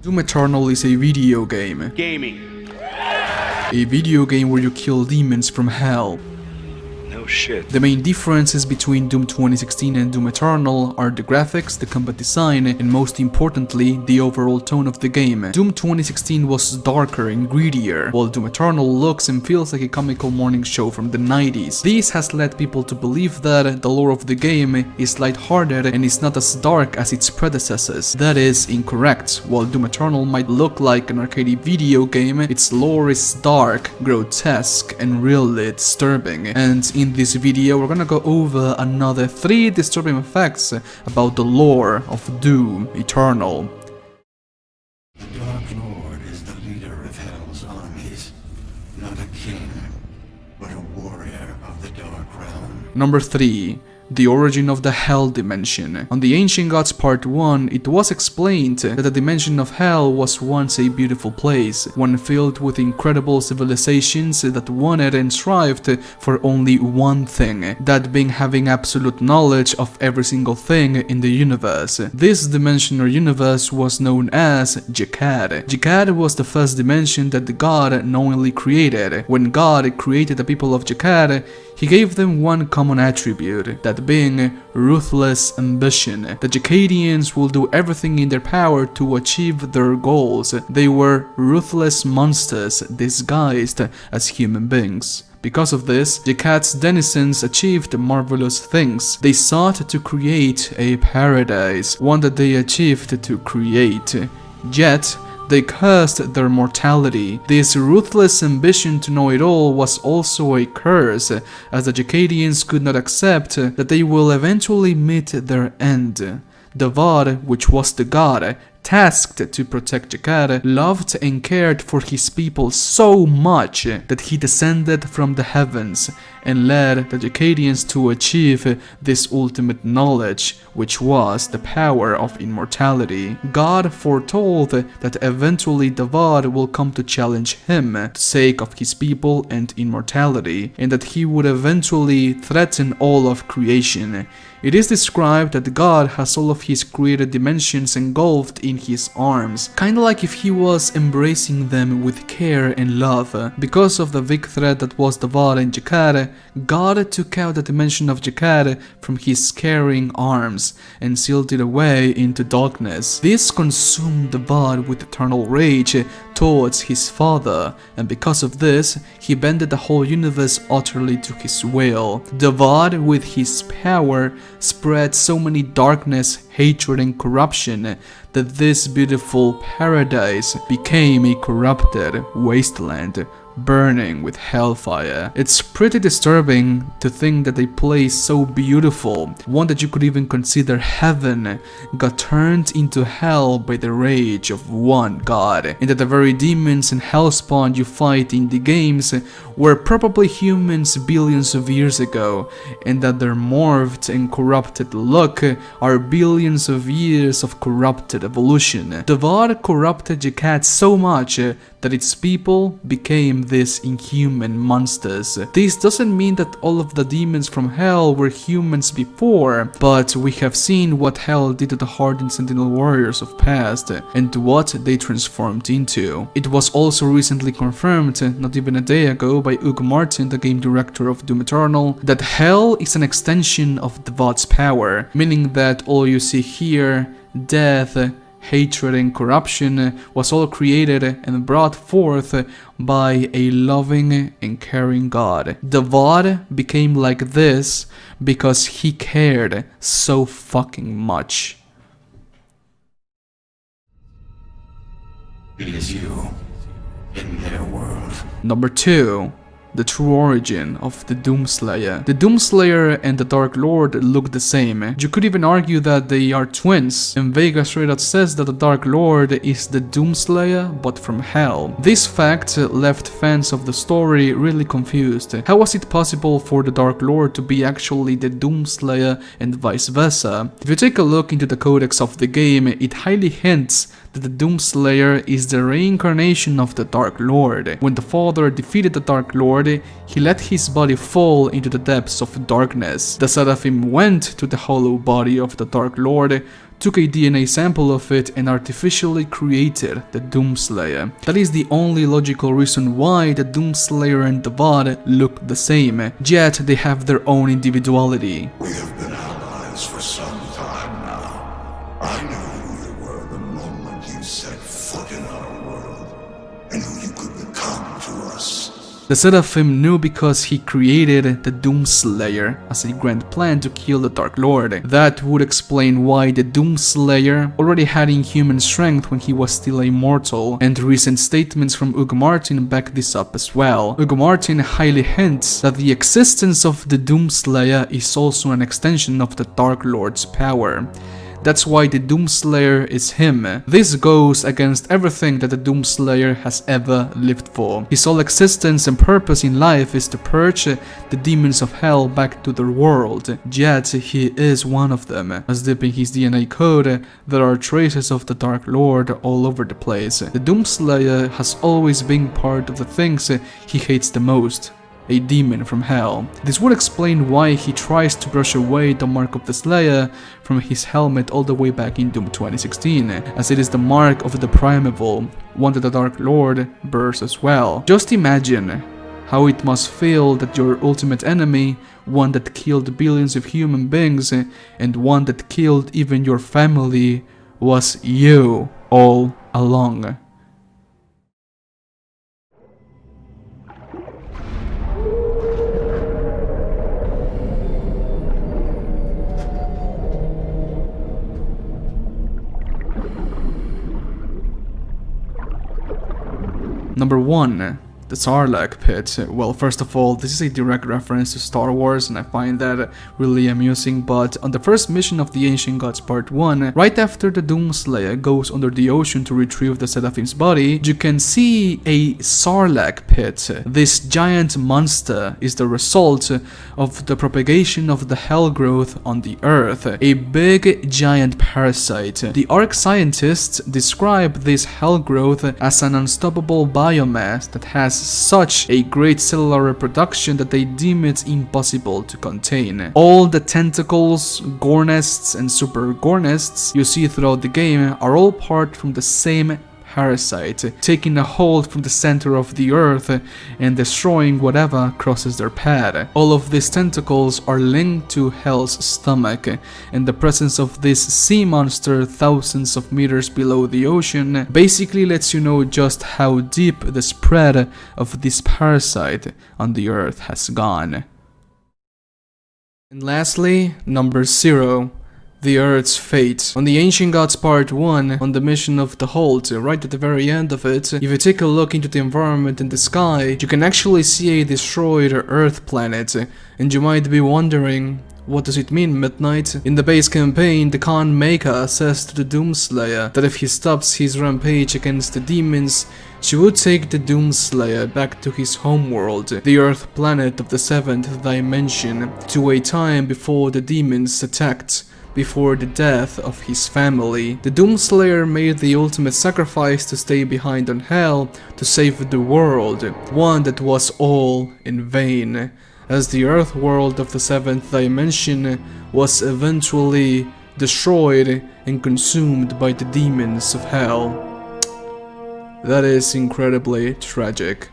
Doom Eternal is a video game. Gaming. A video game where you kill demons from hell. No shit. The main differences between Doom 2016 and Doom Eternal are the graphics, the combat design, and most importantly, the overall tone of the game. Doom 2016 was darker and grittier, while Doom Eternal looks and feels like a comical morning show from the 90s. This has led people to believe that the lore of the game is lighthearted and is not as dark as its predecessors. That is incorrect. While Doom Eternal might look like an arcade video game, its lore is dark, grotesque, and really disturbing. And in this video, we're gonna go over another 3 disturbing facts about the lore of Doom Eternal. The Dark Lord is the leader of Hell's armies, not a king, but a warrior of the Dark Realm. Number 3. The origin of the Hell dimension. On the Ancient Gods Part 1, it was explained that the dimension of Hell was once a beautiful place, one filled with incredible civilizations that wanted and strived for only one thing, that being having absolute knowledge of every single thing in the universe. This dimension or universe was known as Jakad. Jakad was the first dimension that the god knowingly created. When God created the people of Jakad, he gave them one common attribute, that being ruthless ambition. The Jakadians will do everything in their power to achieve their goals. They were ruthless monsters disguised as human beings. Because of this, Jakad's denizens achieved marvelous things. They sought to create a paradise, one that they achieved to create. Yet, they cursed their mortality. This ruthless ambition to know it all was also a curse, as the Jakadians could not accept that they will eventually meet their end. Davad, which was the god tasked to protect Jakad, loved and cared for his people so much that he descended from the heavens and led the Jakadians to achieve this ultimate knowledge, which was the power of immortality. God foretold that eventually Davad will come to challenge him for the sake of his people and immortality, and that he would eventually threaten all of creation. It is described that God has all of his created dimensions engulfed in his arms, kinda like if he was embracing them with care and love. Because of the big threat that was Davad and Jakad, God took out the dimension of Jakad from his caring arms and sealed it away into darkness. This consumed Davad with eternal rage towards his father, and because of this, he bended the whole universe utterly to his will. Davad, with his power, spread so many darkness, hatred, and corruption that this beautiful paradise became a corrupted wasteland, burning with hellfire. It's pretty disturbing to think that a place so beautiful, one that you could even consider heaven, got turned into hell by the rage of one god, and that the very demons and hellspawn you fight in the games were probably humans billions of years ago, and that their morphed and corrupted look are billions of years of corrupted evolution. Davad corrupted Jakad so much that its people became these inhuman monsters. This doesn't mean that all of the demons from hell were humans before, but we have seen what hell did to the hardened Sentinel warriors of past, and what they transformed into. It was also recently confirmed, not even a day ago, by Ugh Martin, the game director of Doom Eternal, that hell is an extension of Davad's power, meaning that all you see here, death, hatred, and corruption, was all created and brought forth by a loving and caring God. Davad became like this because he cared so fucking much. It is you, in their world. Number 2. The true origin of the Doomslayer. The Doomslayer and the Dark Lord look the same. You could even argue that they are twins, and Vega straight out says that the Dark Lord is the Doomslayer but from hell. This fact left fans of the story really confused. How was it possible for the Dark Lord to be actually the Doomslayer and vice versa? If you take a look into the codex of the game, it highly hints that the Doomslayer is the reincarnation of the Dark Lord. When the Father defeated the Dark Lord, he let his body fall into the depths of darkness. The Seraphim went to the hollow body of the Dark Lord took a DNA sample of it and artificially created the Doomslayer. That is the only logical reason why the Doomslayer and the VOD look the same, yet they have their own individuality. We have been allies for some time now. I knew who you were the moment you set foot in our world, and who you could become to us. The Seraphim knew because he created the Doomslayer as a grand plan to kill the Dark Lord. That would explain why the Doomslayer already had inhuman strength when he was still a mortal, and recent statements from Ugo Martin back this up as well. Ugo Martin highly hints that the existence of the Doomslayer is also an extension of the Dark Lord's power. That's why the Doomslayer is him. This goes against everything that the Doomslayer has ever lived for. His sole existence and purpose in life is to purge the demons of hell back to their world, yet he is one of them, as deep in his DNA code there are traces of the Dark Lord all over the place. The Doomslayer has always been part of the things he hates the most. A demon from hell. This would explain why he tries to brush away the mark of the Slayer from his helmet all the way back in Doom 2016, as it is the mark of the primeval, one that the Dark Lord bears as well. Just imagine how it must feel that your ultimate enemy, one that killed billions of human beings, and one that killed even your family, was you all along. Number 1. The Sarlacc Pit. Well, first of all, this is a direct reference to Star Wars and I find that really amusing, but on the first mission of the Ancient Gods Part 1, right after the Doomslayer goes under the ocean to retrieve the Seraphim's body, you can see a Sarlacc Pit. This giant monster is the result of the propagation of the hell growth on the earth, a big giant parasite. The Ark scientists describe this hell growth as an unstoppable biomass that has such a great cellular reproduction that they deem it impossible to contain. All the tentacles, gore nests, and super gore nests you see throughout the game are all part from the same parasite, taking a hold from the center of the earth and destroying whatever crosses their path. All of these tentacles are linked to Hell's stomach, and the presence of this sea monster thousands of meters below the ocean basically lets you know just how deep the spread of this parasite on the earth has gone. And lastly, number 0. The Earth's fate. On the Ancient Gods Part 1, on the mission of the Halt, right at the very end of it, if you take a look into the environment in the sky, you can actually see a destroyed Earth planet, and you might be wondering, what does it mean, Midnight? In the base campaign, the Khan Maker says to the Doomslayer that if he stops his rampage against the demons, she would take the Doomslayer back to his homeworld, the Earth planet of the 7th dimension, to a time before the demons attacked, before the death of his family. The Doomslayer made the ultimate sacrifice to stay behind on Hell to save the world, one that was all in vain, as the Earth world of the 7th dimension was eventually destroyed and consumed by the demons of Hell. That is incredibly tragic.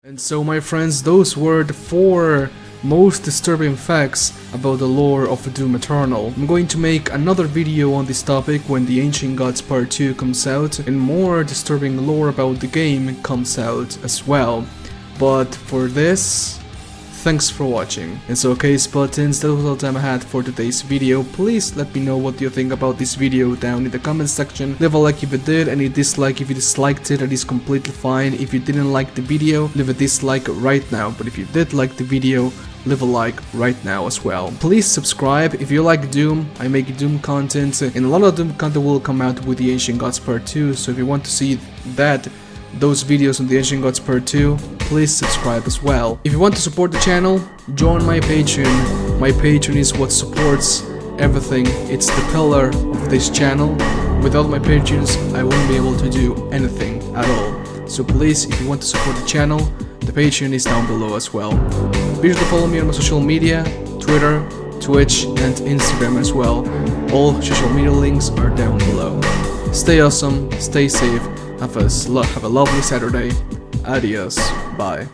And so, my friends, those were the 4 most disturbing facts about the lore of Doom Eternal. I'm going to make another video on this topic when the Ancient Gods Part 2 comes out and more disturbing lore about the game comes out as well. But for this, thanks for watching. And so, okay, Spartans, that was all the time I had for today's video. Please let me know what you think about this video down in the comment section. Leave a like if you did, and a dislike if you disliked it. That is completely fine. If you didn't like the video, leave a dislike right now. But if you did like the video, leave a like right now as well. Please subscribe if you like Doom. I make Doom content, and a lot of Doom content will come out with the Ancient Gods Part 2, so if you want to see those videos on the Ancient Gods Part 2, please subscribe as well. If you want to support the channel, join my Patreon. My Patreon is what supports everything. It's the pillar of this channel. Without my patrons, I wouldn't be able to do anything at all. So please, if you want to support the channel, the Patreon is down below as well. Be sure to follow me on my social media, Twitter, Twitch, and Instagram as well. All social media links are down below. Stay awesome, stay safe, have a lovely Saturday. Adios, bye.